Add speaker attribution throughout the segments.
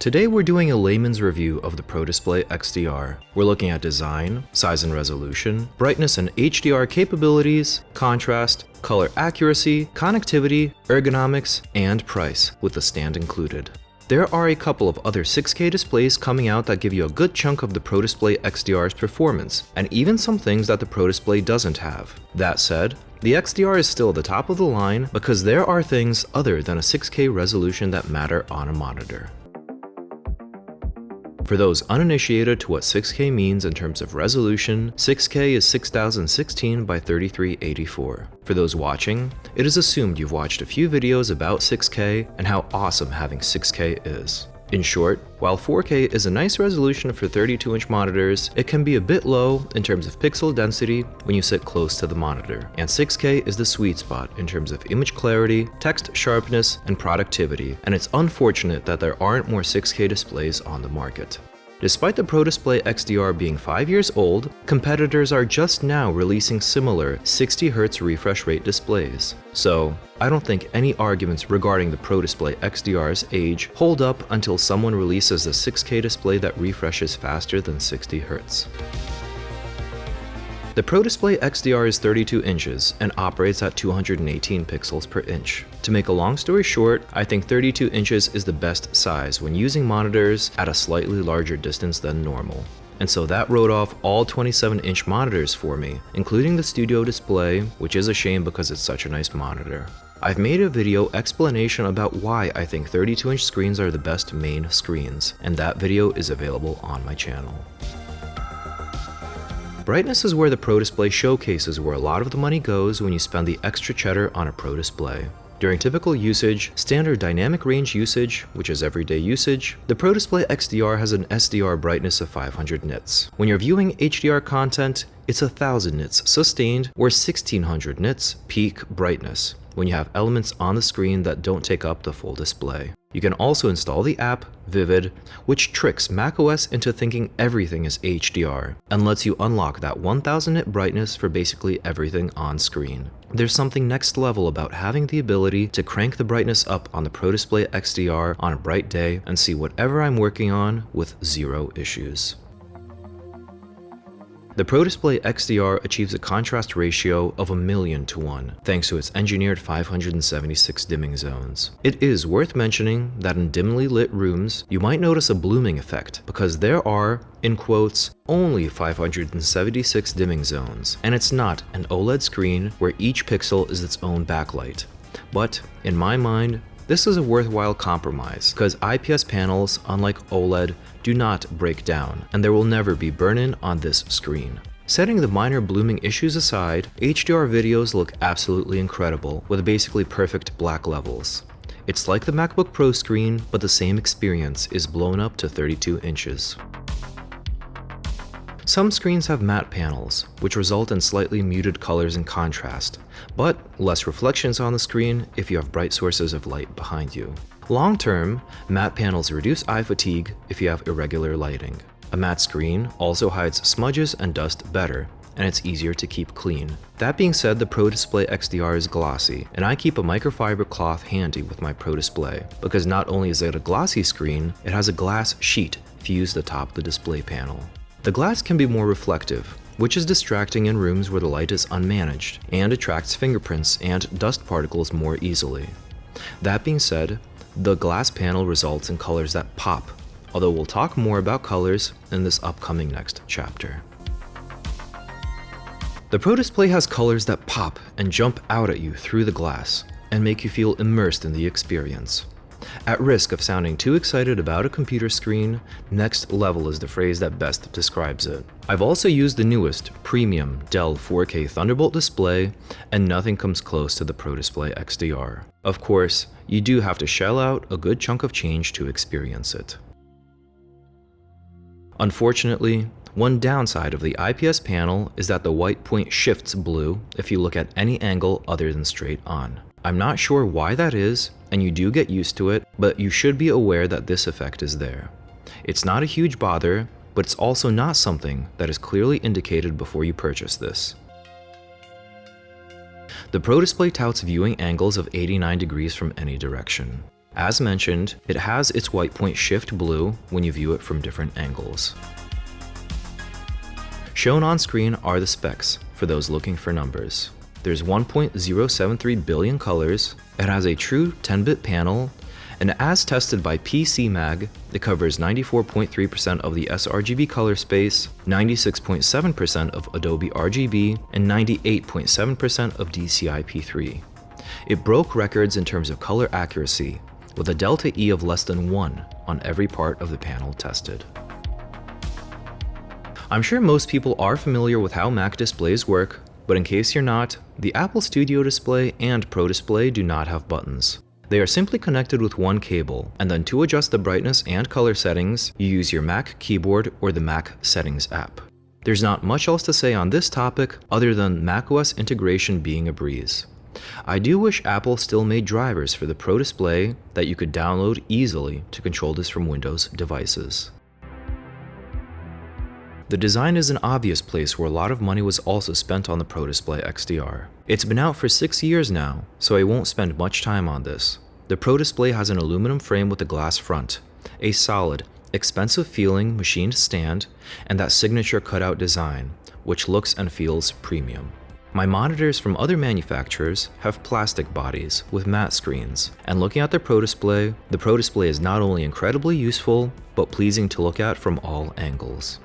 Speaker 1: Today we're doing a layman's review of the Pro Display XDR. We're looking at design, size and resolution, brightness and HDR capabilities, contrast, color accuracy, connectivity, ergonomics, and price, with the stand included. There are a couple of other 6K displays coming out that give you a good chunk of the Pro Display XDR's performance, and even some things that the Pro Display doesn't have. That said, the XDR is still the top of the line because there are things other than a 6K resolution that matter on a monitor. For those uninitiated to what 6K means in terms of resolution, 6K is 6016 by 3384. For those watching, it is assumed you've watched a few videos about 6K and how awesome having 6K is. In short, while 4K is a nice resolution for 32-inch monitors, it can be a bit low in terms of pixel density when you sit close to the monitor, and 6K is the sweet spot in terms of image clarity, text sharpness, and productivity, and it's unfortunate that there aren't more 6K displays on the market. Despite the Pro Display XDR being 5 years old, competitors are just now releasing similar 60Hz refresh rate displays. So, I don't think any arguments regarding the Pro Display XDR's age hold up until someone releases a 6K display that refreshes faster than 60Hz. The Pro Display XDR is 32 inches and operates at 218 pixels per inch. To make a long story short, I think 32 inches is the best size when using monitors at a slightly larger distance than normal. And so that wrote off all 27-inch monitors for me, including the studio display, which is a shame because it's such a nice monitor. I've made a video explanation about why I think 32-inch screens are the best main screens, and that video is available on my channel. Brightness is where the Pro Display showcases where a lot of the money goes when you spend the extra cheddar on a Pro Display. During typical usage, standard dynamic range usage, which is everyday usage, the Pro Display XDR has an SDR brightness of 500 nits. When you're viewing HDR content, it's 1000 nits sustained or 1600 nits peak brightness when you have elements on the screen that don't take up the full display. You can also install the app Vivid, which tricks macOS into thinking everything is HDR and lets you unlock that 1000 nit brightness for basically everything on screen. There's something next level about having the ability to crank the brightness up on the Pro Display XDR on a bright day and see whatever I'm working on with zero issues. The Pro Display XDR achieves a contrast ratio of 1,000,000 to 1, thanks to its engineered 576 dimming zones. It is worth mentioning that in dimly lit rooms, you might notice a blooming effect, because there are, in quotes, only 576 dimming zones, and it's not an OLED screen where each pixel is its own backlight. But, in my mind, this is a worthwhile compromise, because IPS panels, unlike OLED, do not break down, and there will never be burn-in on this screen. Setting the minor blooming issues aside, HDR videos look absolutely incredible, with basically perfect black levels. It's like the MacBook Pro screen, but the same experience is blown up to 32 inches. Some screens have matte panels, which result in slightly muted colors and contrast, but less reflections on the screen if you have bright sources of light behind you. Long term, matte panels reduce eye fatigue if you have irregular lighting. A matte screen also hides smudges and dust better, and it's easier to keep clean. That being said, the Pro Display XDR is glossy, and I keep a microfiber cloth handy with my Pro Display, because not only is it a glossy screen, it has a glass sheet fused atop the display panel. The glass can be more reflective, which is distracting in rooms where the light is unmanaged, and attracts fingerprints and dust particles more easily. That being said, the glass panel results in colors that pop, although we'll talk more about colors in this upcoming next chapter. The Pro Display has colors that pop and jump out at you through the glass, and make you feel immersed in the experience. At risk of sounding too excited about a computer screen, next level is the phrase that best describes it. I've also used the newest, premium Dell 4K Thunderbolt display, and nothing comes close to the Pro Display XDR. Of course, you do have to shell out a good chunk of change to experience it. Unfortunately, one downside of the IPS panel is that the white point shifts blue if you look at any angle other than straight on. I'm not sure why that is, and you do get used to it, but you should be aware that this effect is there. It's not a huge bother, but it's also not something that is clearly indicated before you purchase this. The Pro Display touts viewing angles of 89 degrees from any direction. As mentioned, it has its white point shift blue when you view it from different angles. Shown on screen are the specs for those looking for numbers. There's 1.073 billion colors, it has a true 10-bit panel, and as tested by PCMag, it covers 94.3% of the sRGB color space, 96.7% of Adobe RGB, and 98.7% of DCI-P3. It broke records in terms of color accuracy, with a delta E of less than 1 on every part of the panel tested. I'm sure most people are familiar with how Mac displays work, but in case you're not, the Apple Studio Display and Pro Display do not have buttons. They are simply connected with one cable, and then to adjust the brightness and color settings, you use your Mac keyboard or the Mac Settings app. There's not much else to say on this topic other than macOS integration being a breeze. I do wish Apple still made drivers for the Pro Display that you could download easily to control this from Windows devices. The design is an obvious place where a lot of money was also spent on the Pro Display XDR. It's been out for 6 years now, so I won't spend much time on this. The Pro Display has an aluminum frame with a glass front, a solid, expensive feeling machined stand, and that signature cutout design, which looks and feels premium. My monitors from other manufacturers have plastic bodies with matte screens, and looking at the Pro Display is not only incredibly useful, but pleasing to look at from all angles.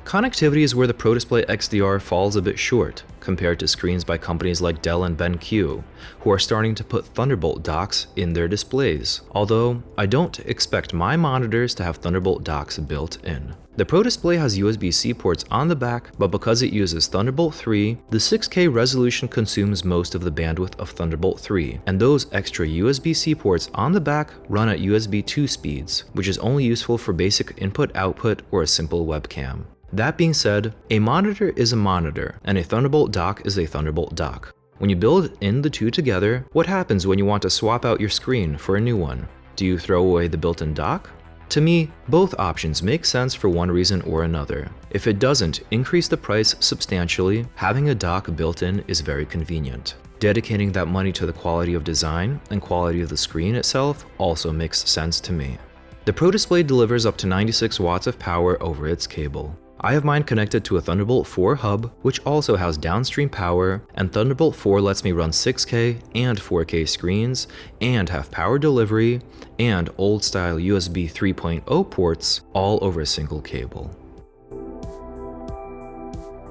Speaker 1: Connectivity is where the Pro Display XDR falls a bit short compared to screens by companies like Dell and BenQ, who are starting to put Thunderbolt docks in their displays, although I don't expect my monitors to have Thunderbolt docks built in. The Pro Display has USB-C ports on the back, but because it uses Thunderbolt 3, the 6K resolution consumes most of the bandwidth of Thunderbolt 3, and those extra USB-C ports on the back run at USB 2 speeds, which is only useful for basic input-output or a simple webcam. That being said, a monitor is a monitor, and a Thunderbolt dock is a Thunderbolt dock. When you build in the two together, what happens when you want to swap out your screen for a new one? Do you throw away the built-in dock? To me, both options make sense for one reason or another. If it doesn't increase the price substantially, having a dock built in is very convenient. Dedicating that money to the quality of design and quality of the screen itself also makes sense to me. The Pro Display delivers up to 96 watts of power over its cable. I have mine connected to a Thunderbolt 4 hub, which also has downstream power, and Thunderbolt 4 lets me run 6K and 4K screens, and have power delivery, and old-style USB 3.0 ports, all over a single cable.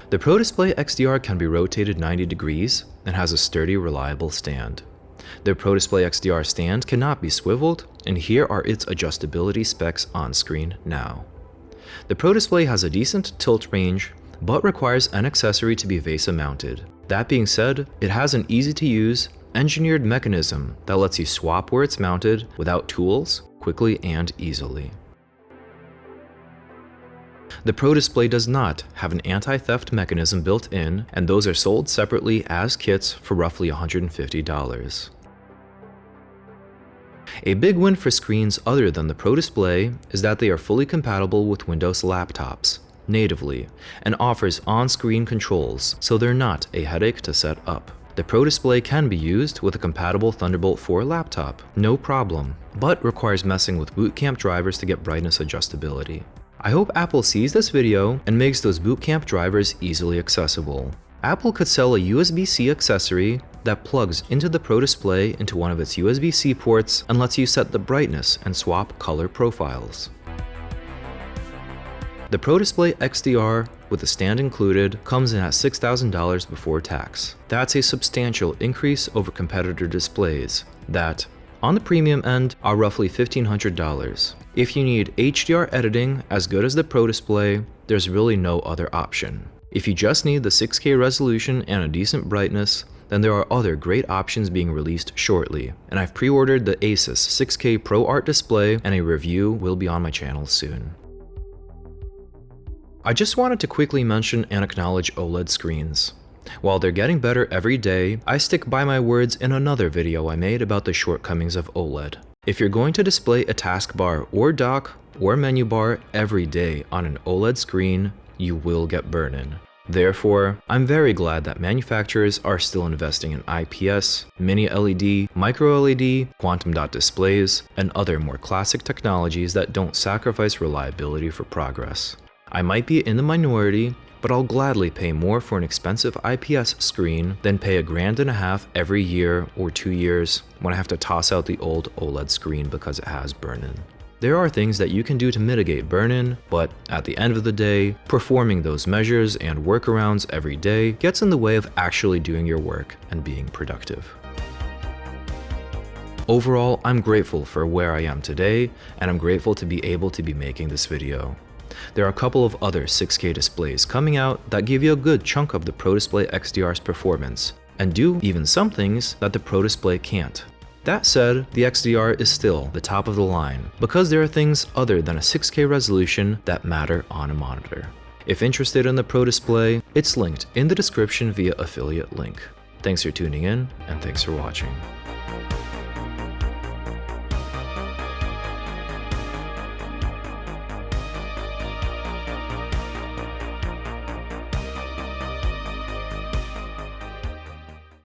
Speaker 1: The Pro Display XDR can be rotated 90 degrees, and has a sturdy, reliable stand. The Pro Display XDR stand cannot be swiveled, and here are its adjustability specs on screen now. The Pro Display has a decent tilt range, but requires an accessory to be VESA mounted. That being said, it has an easy-to-use, engineered mechanism that lets you swap where it's mounted without tools, quickly and easily. The Pro Display does not have an anti-theft mechanism built in, and those are sold separately as kits for roughly $150. A big win for screens other than the Pro Display is that they are fully compatible with Windows laptops, natively, and offers on-screen controls, so they're not a headache to set up. The Pro Display can be used with a compatible Thunderbolt 4 laptop, no problem, but requires messing with Boot Camp drivers to get brightness adjustability. I hope Apple sees this video and makes those Boot Camp drivers easily accessible. Apple could sell a USB-C accessory that plugs into the Pro Display into one of its USB-C ports and lets you set the brightness and swap color profiles. The Pro Display XDR, with the stand included, comes in at $6,000 before tax. That's a substantial increase over competitor displays that, on the premium end, are roughly $1,500. If you need HDR editing as good as the Pro Display, there's really no other option. If you just need the 6K resolution and a decent brightness, then there are other great options being released shortly, and I've pre-ordered the ASUS 6K ProArt display, and a review will be on my channel soon. I just wanted to quickly mention and acknowledge OLED screens. While they're getting better every day, I stick by my words in another video I made about the shortcomings of OLED. If you're going to display a taskbar or dock or menu bar every day on an OLED screen, you will get burn-in. Therefore, I'm very glad that manufacturers are still investing in IPS, mini LED, micro LED, quantum dot displays, and other more classic technologies that don't sacrifice reliability for progress. I might be in the minority, but I'll gladly pay more for an expensive IPS screen than pay $1.50 every year or 2 years when I have to toss out the old OLED screen because it has burn-in. There are things that you can do to mitigate burn-in, but at the end of the day, performing those measures and workarounds every day gets in the way of actually doing your work and being productive. Overall, I'm grateful for where I am today, and I'm grateful to be able to be making this video. There are a couple of other 6K displays coming out that give you a good chunk of the Pro Display XDR's performance, and do even some things that the Pro Display can't. That said, the XDR is still the top of the line, because there are things other than a 6K resolution that matter on a monitor. If interested in the Pro Display, it's linked in the description via affiliate link. Thanks for tuning in, and thanks for watching.